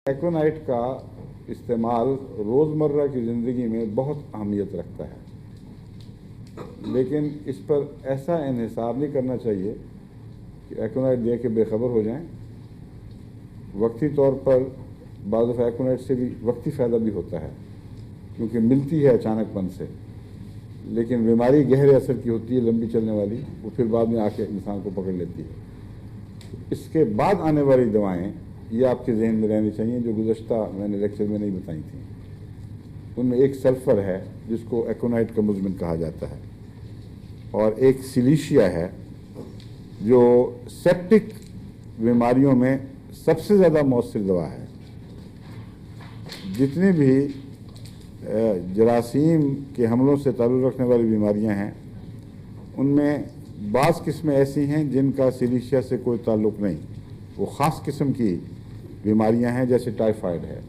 ایکونائٹ کا استعمال روزمرہ کی زندگی میں بہت اہمیت رکھتا ہے، لیکن اس پر ایسا انحصار نہیں کرنا چاہیے کہ ایکونائٹ دے کے بے خبر ہو جائیں۔ وقتی طور پر بعض دفعہ ایکونائٹ سے بھی وقتی فائدہ بھی ہوتا ہے کیونکہ ملتی ہے اچانک پن سے، لیکن بیماری گہرے اثر کی ہوتی ہے، لمبی چلنے والی، وہ پھر بعد میں آ کے انسان کو پکڑ لیتی ہے۔ اس کے بعد آنے والی دوائیں یہ آپ کے ذہن میں رہنی چاہیے جو گزشتہ میں نے لیکچر میں نہیں بتائی تھیں۔ ان میں ایک سلفر ہے جس کو ایکونائٹ کا مزمن کہا جاتا ہے، اور ایک سلیشیا ہے جو سیپٹک بیماریوں میں سب سے زیادہ مؤثر دوا ہے۔ جتنے بھی جراثیم کے حملوں سے تعلق رکھنے والی بیماریاں ہیں ان میں بعض قسمیں ایسی ہیں جن کا سلیشیا سے کوئی تعلق نہیں، وہ خاص قسم کی بیماریاں ہیں جیسے ٹائیفائڈ ہے،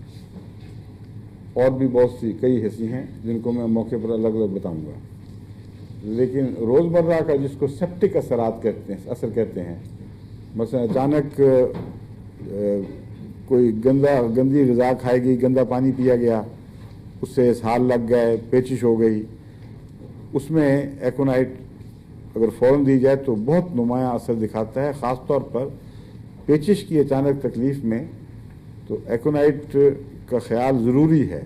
اور بھی بہت سی کئی ایسی ہیں جن کو میں موقع پر الگ الگ بتاؤں گا۔ لیکن روزمرہ کا جس کو سیپٹک اثر کہتے ہیں، مثلا اچانک کوئی گندی غذا کھائے گئی، گندا پانی پیا گیا، اس سے اسہال لگ گئے، پیچش ہو گئی، اس میں ایکونائٹ اگر فوراً دی جائے تو بہت نمایاں اثر دکھاتا ہے، خاص طور پر پیچش کی اچانک تکلیف میں تو ایکونائٹ کا خیال ضروری ہے۔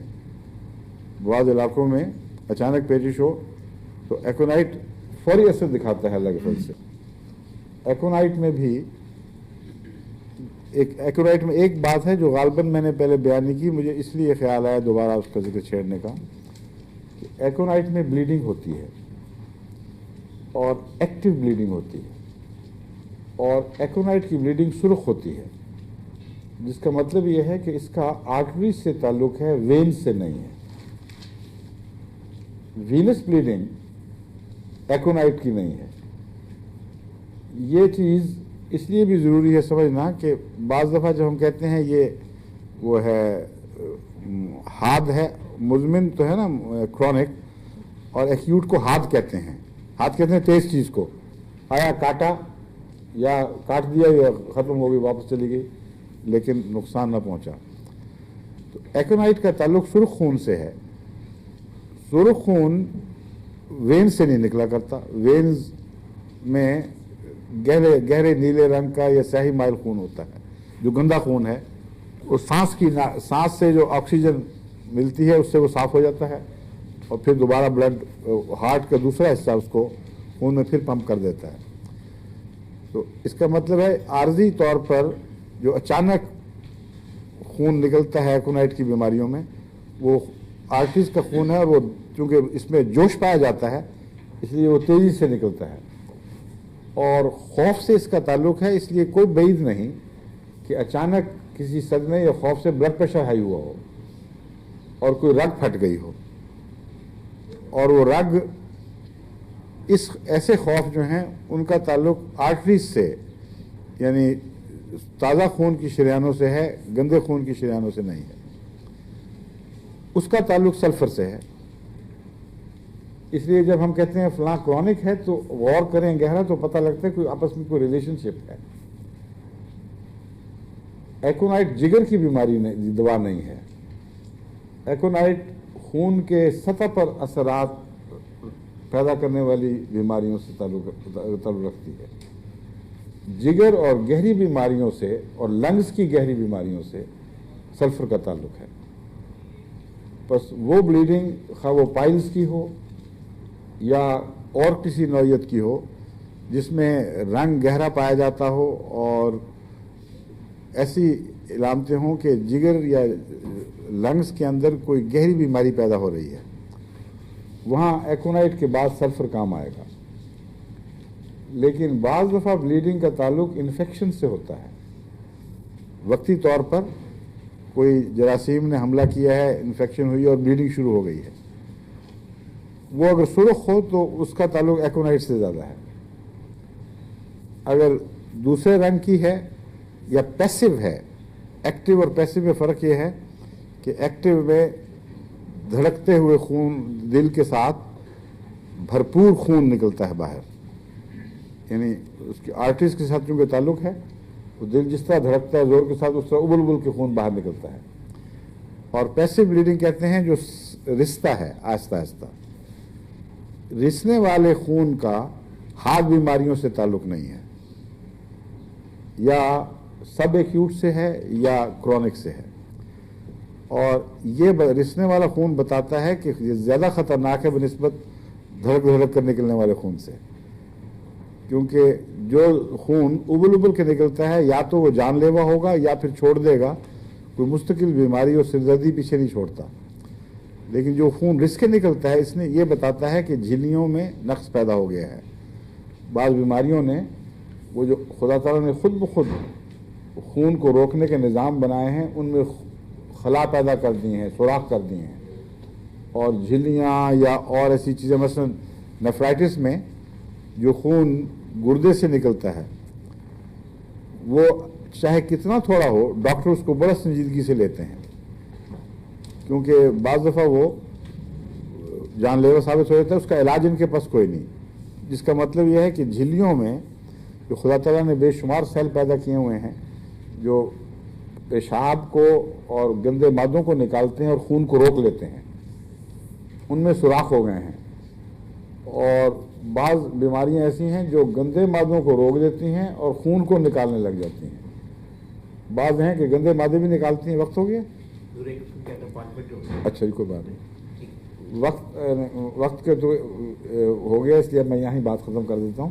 بعض علاقوں میں اچانک پیچش ہو تو ایکونائٹ فوری اثر دکھاتا ہے اللہ کے فضل سے۔ ایکونائٹ میں ایک بات ہے جو غالباً میں نے پہلے بیان نہیں کی، مجھے اس لیے خیال آیا دوبارہ اس کا ذکر چھیڑنے کا، کہ ایکونائٹ میں بلیڈنگ ہوتی ہے اور ایکٹیو بلیڈنگ ہوتی ہے، اور ایکونائٹ کی بلیڈنگ سرخ ہوتی ہے، جس کا مطلب یہ ہے کہ اس کا آرٹری سے تعلق ہے، وین سے نہیں ہے۔ وینس بلیڈنگ ایکونائٹ کی نہیں ہے۔ یہ چیز اس لیے بھی ضروری ہے سمجھنا کہ بعض دفعہ جب ہم کہتے ہیں یہ وہ ہے حاد ہے، مزمن تو ہے نا کرونک، اور ایکیوٹ کو حاد کہتے ہیں۔ حاد کہتے ہیں تیز چیز کو، آیا کاٹا یا کاٹ دیا یا ختم ہو گئی، واپس چلی گئی لیکن نقصان نہ پہنچا۔ تو ایکونائٹ کا تعلق سرخ خون سے ہے۔ سرخ خون وین سے نہیں نکلا کرتا، وینز میں گہرے نیلے رنگ کا یا سیاہی مائل خون ہوتا ہے جو گندا خون ہے، وہ سانس سے جو آکسیجن ملتی ہے اس سے وہ صاف ہو جاتا ہے، اور پھر دوبارہ بلڈ ہارٹ کا دوسرا حصہ اس کو خون میں پھر پمپ کر دیتا ہے۔ تو اس کا مطلب ہے عارضی طور پر جو اچانک خون نکلتا ہے ایکونائٹ کی بیماریوں میں وہ آرٹریز کا خون ہے، اور وہ چونکہ اس میں جوش پایا جاتا ہے اس لیے وہ تیزی سے نکلتا ہے، اور خوف سے اس کا تعلق ہے۔ اس لیے کوئی بعید نہیں کہ اچانک کسی صدمے یا خوف سے بلڈ پریشر ہائی ہوا ہو اور کوئی رگ پھٹ گئی ہو، اور وہ رگ ایسے خوف جو ہیں ان کا تعلق آرٹریز سے، یعنی تازہ خون کی شریانوں سے ہے، گندے خون کی شریانوں سے نہیں ہے، اس کا تعلق سلفر سے ہے۔ اس لیے جب ہم کہتے ہیں فلاں کرونک ہے تو غور کریں گہرا تو پتہ لگتا ہے کوئی آپس میں کوئی ریلیشن شپ ہے۔ ایکونائٹ جگر کی بیماری دوا نہیں ہے۔ ایکونائٹ خون کے سطح پر اثرات پیدا کرنے والی بیماریوں سے تعلق رکھتی ہے۔ جگر اور گہری بیماریوں سے اور لنگز کی گہری بیماریوں سے سلفر کا تعلق ہے۔ بس وہ بلیڈنگ خواہ وہ پائلز کی ہو یا اور کسی نوعیت کی ہو جس میں رنگ گہرا پایا جاتا ہو اور ایسی علامتیں ہوں کہ جگر یا لنگز کے اندر کوئی گہری بیماری پیدا ہو رہی ہے، وہاں ایکونائٹ کے بعد سلفر کام آئے گا۔ لیکن بعض دفعہ بلیڈنگ کا تعلق انفیکشن سے ہوتا ہے، وقتی طور پر کوئی جراثیم نے حملہ کیا ہے، انفیکشن ہوئی اور بلیڈنگ شروع ہو گئی ہے، وہ اگر سرخ ہو تو اس کا تعلق ایکونائٹ سے زیادہ ہے۔ اگر دوسرے رنگ کی ہے یا پیسو ہے، ایکٹیو اور پیسو میں فرق یہ ہے کہ ایکٹیو میں دھڑکتے ہوئے خون دل کے ساتھ بھرپور خون نکلتا ہے باہر، یعنی اس کی آرٹریز کے ساتھ چونکہ تعلق ہے، وہ دل جس طرح دھڑکتا ہے زور کے ساتھ اس طرح ابل ابل کے خون باہر نکلتا ہے. اور پیسو بلیڈنگ کہتے ہیں جو رستا ہے آہستہ آہستہ. رسنے والے خون کا ہارٹ بیماریوں سے تعلق نہیں ہے, یا سب ایکیوٹ سے ہے یا کرونک سے ہے. اور یہ رسنے والا خون بتاتا ہے کہ یہ زیادہ خطرناک ہے بنسبت دھڑک دھڑک کر نکلنے والے خون سے, کیونکہ جو خون ابل ابل کے نکلتا ہے یا تو وہ جان لیوا ہوگا یا پھر چھوڑ دے گا, کوئی مستقل بیماری اور سردردی پیچھے نہیں چھوڑتا. لیکن جو خون رس کے نکلتا ہے اس نے یہ بتاتا ہے کہ جھلیوں میں نقص پیدا ہو گیا ہے. بعض بیماریوں نے وہ جو خدا تعالیٰ نے خود بخود خون کو روکنے کے نظام بنائے ہیں ان میں خلا پیدا کر دی ہیں, سوراخ کر دی ہیں, اور جھلیاں یا اور ایسی چیزیں, مثلا نیفرائٹس میں جو خون گردے سے نکلتا ہے وہ چاہے کتنا تھوڑا ہو ڈاکٹر اس کو بڑا سنجیدگی سے لیتے ہیں, کیونکہ بعض دفعہ وہ جان لیوا ثابت ہو جاتا ہے, اس کا علاج ان کے پاس کوئی نہیں. جس کا مطلب یہ ہے کہ جھلیوں میں جو خدا تعالیٰ نے بے شمار سیل پیدا کیے ہوئے ہیں جو پیشاب کو اور گندے مادوں کو نکالتے ہیں اور خون کو روک لیتے ہیں, ان میں سوراخ ہو گئے ہیں. اور بعض بیماریاں ایسی ہیں جو گندے مادوں کو روک دیتی ہیں اور خون کو نکالنے لگ جاتی ہیں. بعض ہیں کہ گندے مادے بھی نکالتی ہیں. وقت ہو گیا؟ اچھا کوئی بات نہیں, وقت کے تو ہو گیا, اس لیے میں یہاں ہی بات ختم کر دیتا ہوں.